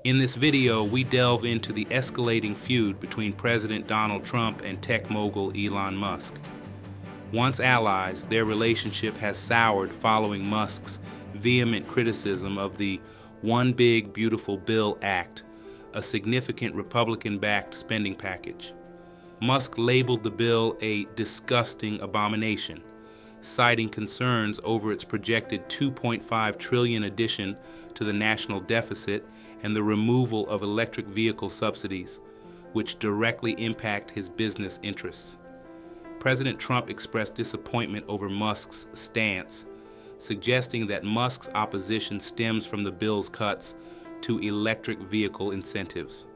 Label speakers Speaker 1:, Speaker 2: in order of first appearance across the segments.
Speaker 1: In this video, we delve into the escalating feud between President Donald Trump and tech mogul Elon Musk. Once allies, their relationship has soured following Musk's vehement criticism of the One Big Beautiful Bill Act, a significant Republican-backed spending package. Musk labeled the bill a disgusting abomination, citing concerns over its projected $2.5 trillion addition to the national deficit and the removal of electric vehicle subsidies, which directly impact his business interests. President Trump expressed disappointment over Musk's stance, suggesting that Musk's opposition stems from the bill's cuts to electric vehicle incentives.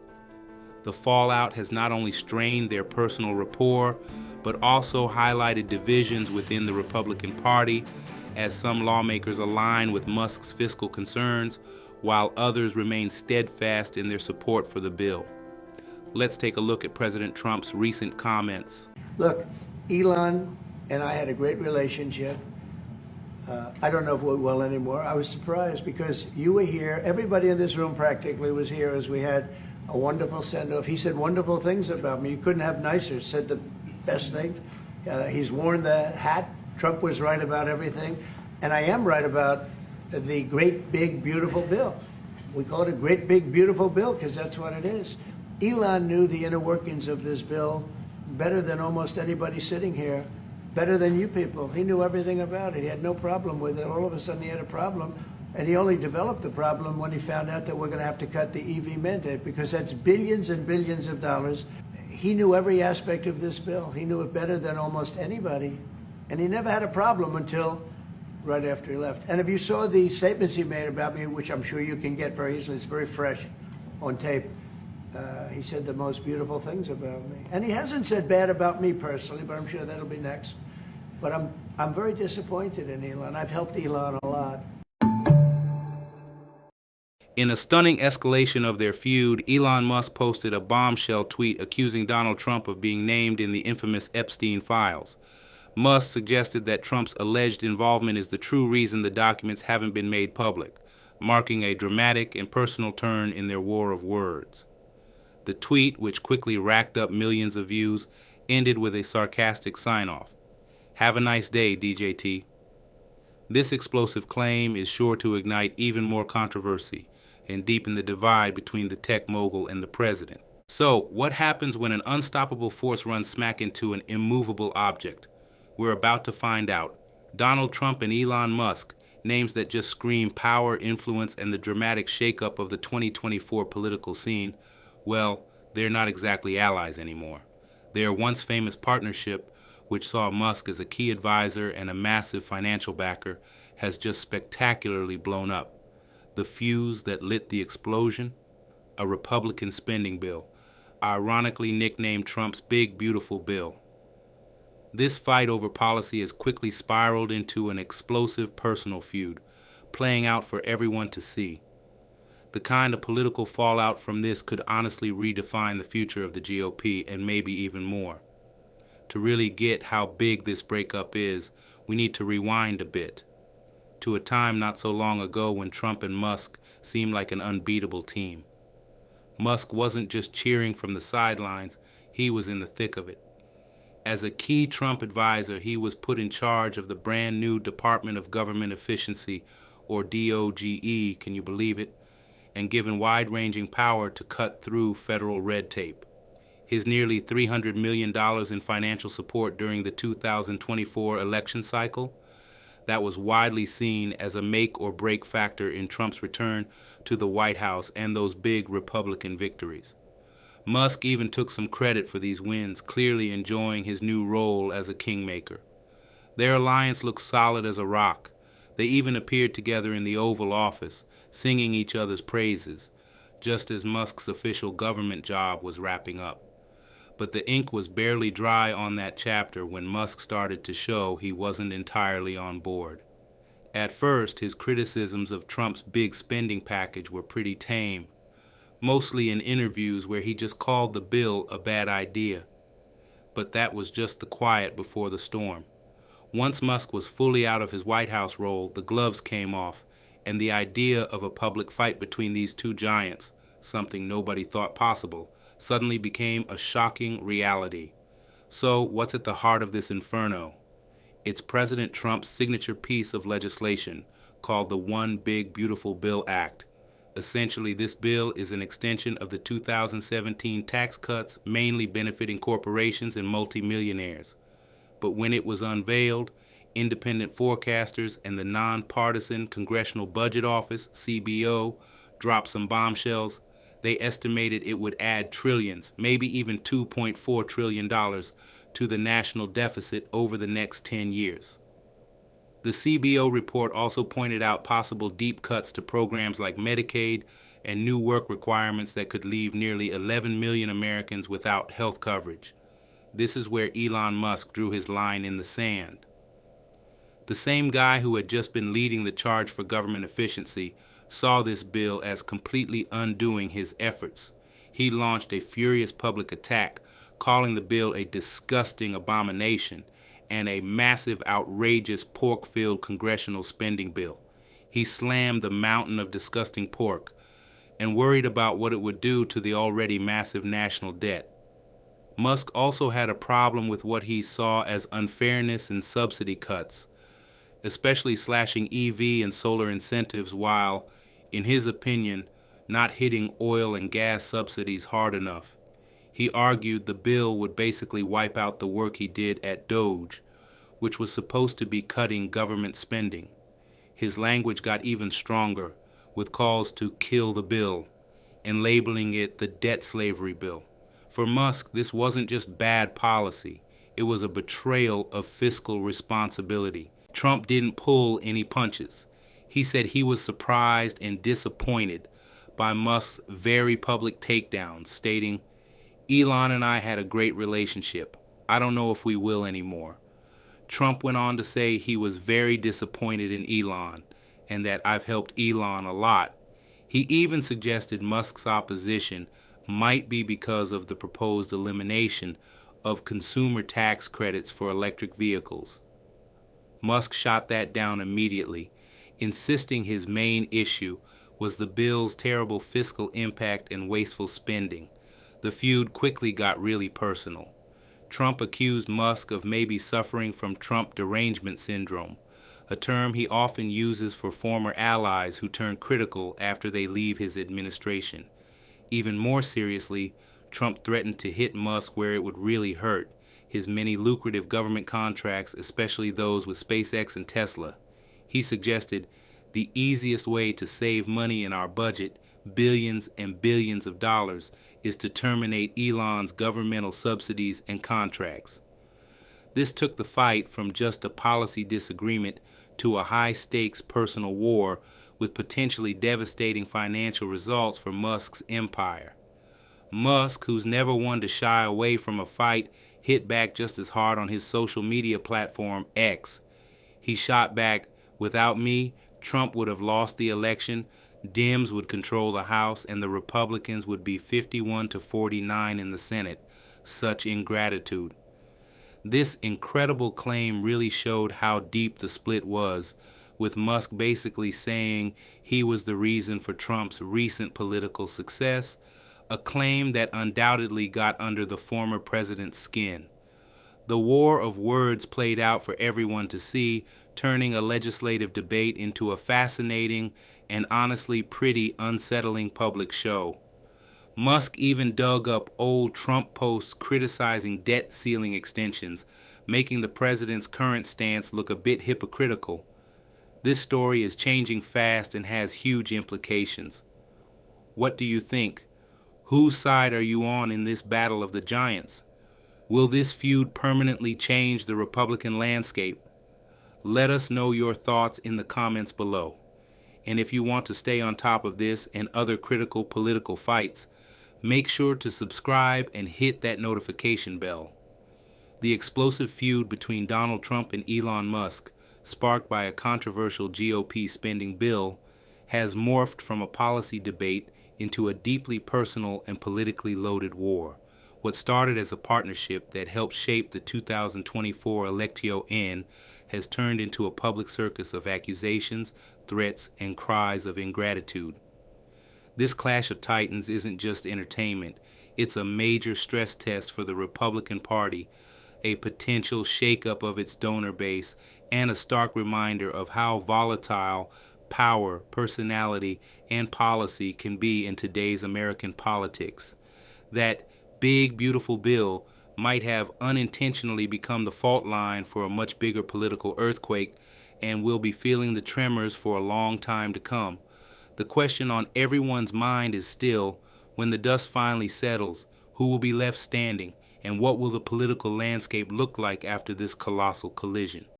Speaker 1: The fallout has not only strained their personal rapport, but also highlighted divisions within the Republican Party, as some lawmakers align with Musk's fiscal concerns, while others remain steadfast in their support for the bill. Let's take a look at President Trump's recent comments.
Speaker 2: Look, Elon and I had a great relationship. I don't know if we're well anymore. I was surprised because you were here. Everybody in this room practically was here as we had a wonderful send-off. He said wonderful things about me. You couldn't have nicer. Said the best things. He's worn the hat. Trump was right about everything. And I am right about the great, big, beautiful bill. We call it a great, big, beautiful bill because that's what it is. Elon knew the inner workings of this bill better than almost anybody sitting here, better than you people. He knew everything about it. He had no problem with it. All of a sudden he had a problem, and he only developed the problem when he found out that we're going to have to cut the EV mandate because that's billions and billions of dollars. He knew every aspect of this bill. He knew it better than almost anybody, and he never had a problem until right after he left. And if you saw the statements he made about me, which I'm sure you can get very easily, it's very fresh on tape, he said the most beautiful things about me. And he hasn't said bad about me personally, but I'm sure that'll be next. But I'm very disappointed in Elon. I've helped Elon a lot.
Speaker 1: In a stunning escalation of their feud, Elon Musk posted a bombshell tweet accusing Donald Trump of being named in the infamous Epstein files. Musk suggested that Trump's alleged involvement is the true reason the documents haven't been made public, marking a dramatic and personal turn in their war of words. The tweet, which quickly racked up millions of views, ended with a sarcastic sign-off. "Have a nice day, DJT." This explosive claim is sure to ignite even more controversy and deepen the divide between the tech mogul and the president. So, what happens when an unstoppable force runs smack into an immovable object? We're about to find out. Donald Trump and Elon Musk, names that just scream power, influence, and the dramatic shakeup of the 2024 political scene, well, they're not exactly allies anymore. Their once famous partnership, which saw Musk as a key advisor and a massive financial backer, has just spectacularly blown up. The fuse that lit the explosion? A Republican spending bill, ironically nicknamed Trump's Big Beautiful Bill. This fight over policy has quickly spiraled into an explosive personal feud, playing out for everyone to see. The kind of political fallout from this could honestly redefine the future of the GOP and maybe even more. To really get how big this breakup is, we need to rewind a bit, to a time not so long ago when Trump and Musk seemed like an unbeatable team. Musk wasn't just cheering from the sidelines, he was in the thick of it. As a key Trump advisor, he was put in charge of the brand new Department of Government Efficiency, or DOGE, can you believe it, and given wide-ranging power to cut through federal red tape. His nearly $300 million in financial support during the 2024 election cycle, that was widely seen as a make-or-break factor in Trump's return to the White House and those big Republican victories. Musk even took some credit for these wins, clearly enjoying his new role as a kingmaker. Their alliance looked solid as a rock. They even appeared together in the Oval Office, singing each other's praises, just as Musk's official government job was wrapping up. But the ink was barely dry on that chapter when Musk started to show he wasn't entirely on board. At first, his criticisms of Trump's big spending package were pretty tame, mostly in interviews where he just called the bill a bad idea. But that was just the quiet before the storm. Once Musk was fully out of his White House role, the gloves came off, and the idea of a public fight between these two giants something nobody thought possible, suddenly became a shocking reality. So, what's at the heart of this inferno? It's President Trump's signature piece of legislation called the One Big Beautiful Bill Act. Essentially, this bill is an extension of the 2017 tax cuts mainly benefiting corporations and multimillionaires. But when it was unveiled, independent forecasters and the nonpartisan Congressional Budget Office, CBO, dropped some bombshells. They estimated it would add trillions, maybe even $2.4 trillion to the national deficit over the next 10 years. The CBO report also pointed out possible deep cuts to programs like Medicaid and new work requirements that could leave nearly 11 million Americans without health coverage. This is where Elon Musk drew his line in the sand. The same guy who had just been leading the charge for government efficiency saw this bill as completely undoing his efforts. He launched a furious public attack, calling the bill a disgusting abomination and a massive, outrageous, pork-filled congressional spending bill. He slammed the mountain of disgusting pork and worried about what it would do to the already massive national debt. Musk also had a problem with what he saw as unfairness in subsidy cuts, especially slashing EV and solar incentives while, in his opinion, not hitting oil and gas subsidies hard enough. He argued the bill would basically wipe out the work he did at Doge, which was supposed to be cutting government spending. His language got even stronger, with calls to kill the bill, and labeling it the debt slavery bill. For Musk, this wasn't just bad policy. It was a betrayal of fiscal responsibility. Trump didn't pull any punches. He said he was surprised and disappointed by Musk's very public takedowns, stating, "Elon and I had a great relationship. I don't know if we will anymore." Trump went on to say he was very disappointed in Elon and that I've helped Elon a lot. He even suggested Musk's opposition might be because of the proposed elimination of consumer tax credits for electric vehicles. Musk shot that down immediately, insisting his main issue was the bill's terrible fiscal impact and wasteful spending. The feud quickly got really personal. Trump accused Musk of maybe suffering from Trump derangement syndrome, a term he often uses for former allies who turn critical after they leave his administration. Even more seriously, Trump threatened to hit Musk where it would really hurt, his many lucrative government contracts, especially those with SpaceX and Tesla. He suggested the easiest way to save money in our budget, billions and billions of dollars, is to terminate Elon's governmental subsidies and contracts. This took the fight from just a policy disagreement to a high-stakes personal war with potentially devastating financial results for Musk's empire. Musk, who's never one to shy away from a fight, hit back just as hard on his social media platform, X. He shot back, "Without me, Trump would have lost the election, Dems would control the House, and the Republicans would be 51 to 49 in the Senate. Such ingratitude." This incredible claim really showed how deep the split was, with Musk basically saying he was the reason for Trump's recent political success, a claim that undoubtedly got under the former president's skin. The war of words played out for everyone to see, turning a legislative debate into a fascinating and honestly pretty unsettling public show. Musk even dug up old Trump posts criticizing debt ceiling extensions, making the president's current stance look a bit hypocritical. This story is changing fast and has huge implications. What do you think? Whose side are you on in this battle of the giants? Will this feud permanently change the Republican landscape? Let us know your thoughts in the comments below. And if you want to stay on top of this and other critical political fights, make sure to subscribe and hit that notification bell. The explosive feud between Donald Trump and Elon Musk, sparked by a controversial GOP spending bill, has morphed from a policy debate into a deeply personal and politically loaded war. What started as a partnership that helped shape the 2024 Electio N has turned into a public circus of accusations, threats, and cries of ingratitude. This clash of titans isn't just entertainment. It's a major stress test for the Republican Party, a potential shakeup of its donor base, and a stark reminder of how volatile power, personality, and policy can be in today's American politics. That big, beautiful bill might have unintentionally become the fault line for a much bigger political earthquake, and we'll be feeling the tremors for a long time to come. The question on everyone's mind is still, when the dust finally settles, who will be left standing, and what will the political landscape look like after this colossal collision?